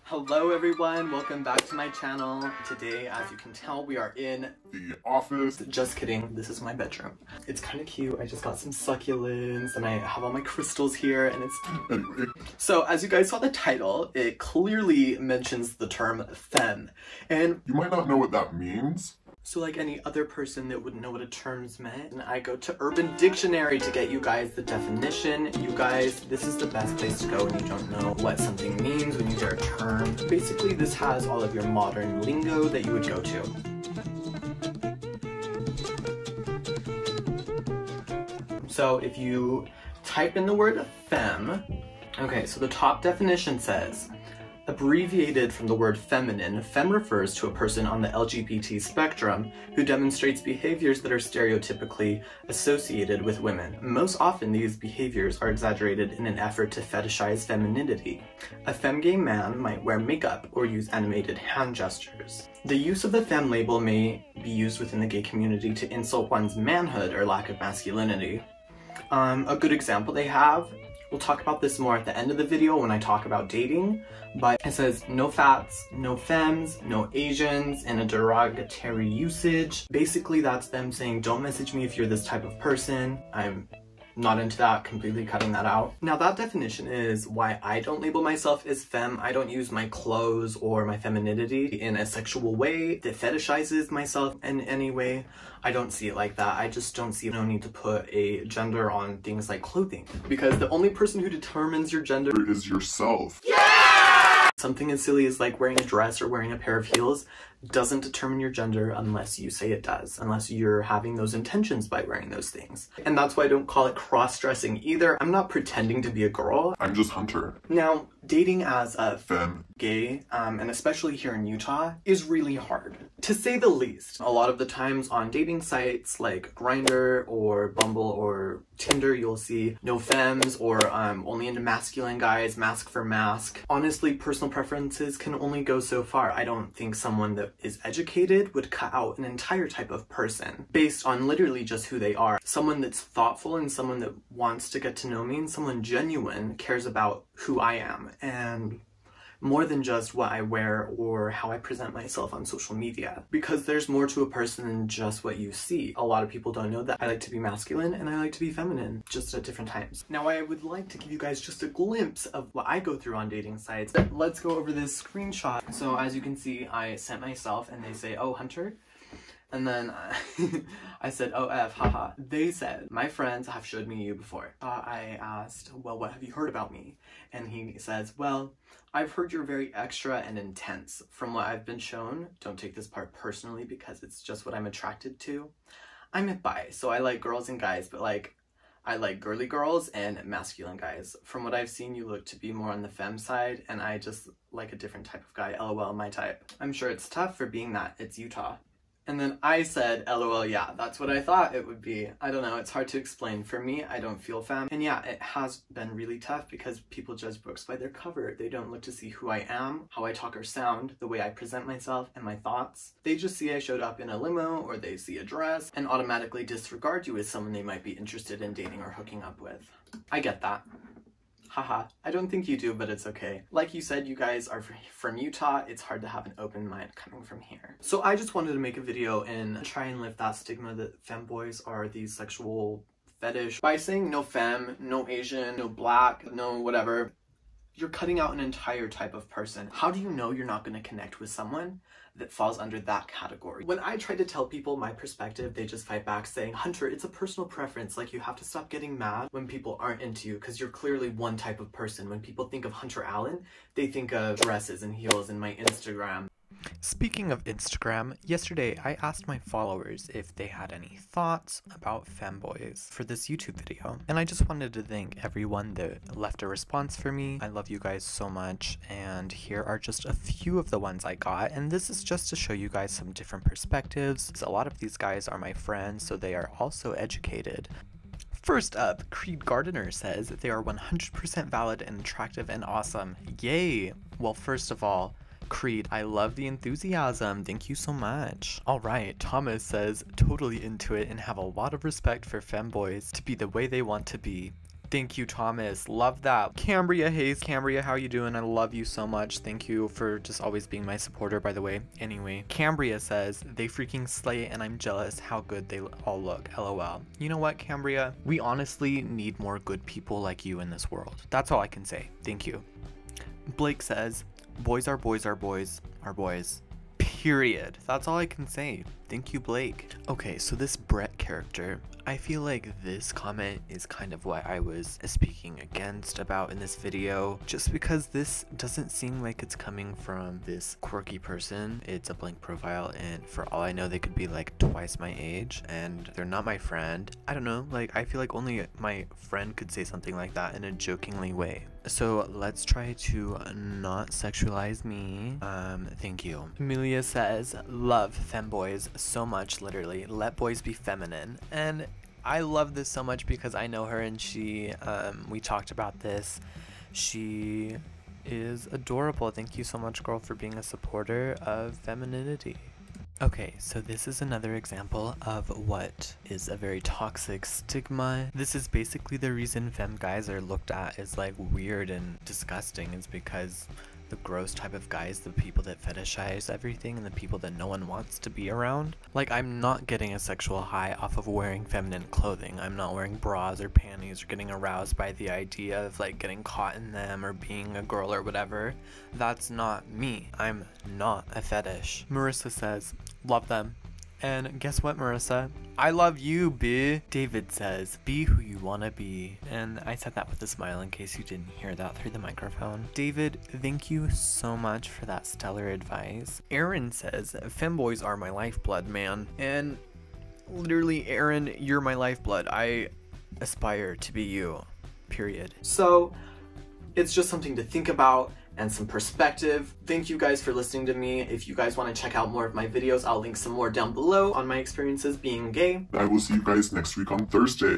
Hello everyone, welcome back to my channel. Today, as you can tell, we are in the office. Just kidding, this is my bedroom. It's kind of cute. I just got some succulents and I have all my crystals here and it's... Anyway. So as you guys saw the title, it clearly mentions the term femme. And you might not know what that means. So like any other person that wouldn't know what a term's meant, and I go to Urban Dictionary to get you guys the definition. You guys, this is the best place to go when you don't know what something means, when you hear a term. Basically, this has all of your modern lingo that you would go to. So if you type in the word femme, okay, so the top definition says, abbreviated from the word feminine, femme refers to a person on the LGBT spectrum who demonstrates behaviors that are stereotypically associated with women. Most often, these behaviors are exaggerated in an effort to fetishize femininity. A femme-gay man might wear makeup or use animated hand gestures. The use of the femme label may be used within the gay community to insult one's manhood or lack of masculinity. A good example they have, we'll talk about this more at the end of the video when I talk about dating, but it says no fats, no femmes, no Asians, in a derogatory usage. Basically that's them saying don't message me if you're this type of person. I'm not into that, completely cutting that out. Now that definition is why I don't label myself as femme. I don't use my clothes or my femininity in a sexual way that fetishizes myself in any way. I don't see it like that. I just don't see no need to put a gender on things like clothing, because the only person who determines your gender is yourself. Yeah! Something as silly as like wearing a dress or wearing a pair of heels doesn't determine your gender unless you say it does, unless you're having those intentions by wearing those things. And that's why I don't call it cross-dressing either. I'm not pretending to be a girl. I'm just Hunter. Now, dating as a femme, gay, and especially here in Utah, is really hard, to say the least. A lot of the times on dating sites like Grindr or Bumble or Tinder, you'll see no femmes or only into masculine guys, mask for mask. Honestly, personal preferences can only go so far. I don't think someone that is educated would cut out an entire type of person based on literally just who they are. Someone that's thoughtful and someone that wants to get to know me and someone genuine cares about who I am and more than just what I wear or how I present myself on social media, because there's more to a person than just what you see. A lot of people don't know that I like to be masculine and I like to be feminine, just at different times. Now I would like to give you guys just a glimpse of what I go through on dating sites. Let's go over this screenshot. So as you can see, I sent myself and they say, oh, Hunter. And then I said, oh, F, haha. They said, my friends have showed me you before. I asked, well, what have you heard about me? And he says, well, I've heard you're very extra and intense. From what I've been shown, don't take this part personally because it's just what I'm attracted to. I'm bi, so I like girls and guys, but like, I like girly girls and masculine guys. From what I've seen, you look to be more on the femme side, and I just like a different type of guy. LOL, my type. I'm sure it's tough for being that. It's Utah. And then I said, LOL, yeah, that's what I thought it would be. I don't know, it's hard to explain. For me, I don't feel femme. And yeah, it has been really tough because people judge books by their cover. They don't look to see who I am, how I talk or sound, the way I present myself, and my thoughts. They just see I showed up in a limo, or they see a dress, and automatically disregard you as someone they might be interested in dating or hooking up with. I get that. Haha, I don't think you do, but it's okay. Like you said, you guys are from Utah. It's hard to have an open mind coming from here. So I just wanted to make a video and try and lift that stigma that femboys are these sexual fetish. By saying no femme, no Asian, no black, no whatever, you're cutting out an entire type of person. How do you know you're not going to connect with someone that falls under that category? When I try to tell people my perspective, they just fight back saying, Hunter, it's a personal preference. Like, you have to stop getting mad when people aren't into you because you're clearly one type of person. When people think of Hunter-Allan, they think of dresses and heels and my Instagram. Speaking of Instagram, yesterday I asked my followers if they had any thoughts about femboys for this YouTube video, and I just wanted to thank everyone that left a response for me. I love you guys so much, and here are just a few of the ones I got, and this is just to show you guys some different perspectives. A lot of these guys are my friends, so they are also educated. First up, Creed Gardiner says they are 100% valid and attractive and awesome. Yay! Well, first of all, Creed, I love the enthusiasm. Thank you so much. Alright, Thomas says, totally into it and have a lot of respect for femboys to be the way they want to be. Thank you, Thomas. Love that. Cambria Hayes. Cambria, how you doing? I love you so much. Thank you for just always being my supporter, by the way. Anyway, Cambria says, they freaking slay and I'm jealous how good they all look. LOL. You know what, Cambria? We honestly need more good people like you in this world. That's all I can say. Thank you. Blake says, boys are boys are boys are boys. Period. That's all I can say. Thank you, Blake. Okay, so this Brett character, I feel like this comment is kind of what I was speaking against about in this video, just because this doesn't seem like it's coming from this quirky person. It's a blank profile, and for all I know, they could be like twice my age, and they're not my friend. I don't know, like, I feel like only my friend could say something like that in a jokingly way. So let's try to not sexualize me. Thank you. Amelia says, love femboys so much, literally. Let boys be feminine. And I love this so much because I know her, and she, we talked about this. She is adorable. Thank you so much, girl, for being a supporter of femininity. Okay, so this is another example of what is a very toxic stigma. This is basically the reason femme guys are looked at as like weird and disgusting, is because the gross type of guys, the people that fetishize everything and the people that no one wants to be around. Like, I'm not getting a sexual high off of wearing feminine clothing. I'm not wearing bras or panties or getting aroused by the idea of like getting caught in them or being a girl or whatever. That's not me. I'm not a fetish. Marissa says, love them. And guess what, Marissa? I love you, B. David says, be who you wanna be. And I said that with a smile in case you didn't hear that through the microphone. David, thank you so much for that stellar advice. Aaron says, femboys are my lifeblood, man. And literally, Aaron, you're my lifeblood. I aspire to be you, period. So, it's just something to think about and some perspective. Thank you guys for listening to me. If you guys want to check out more of my videos, I'll link some more down below on my experiences being gay. I will see you guys next week on Thursday.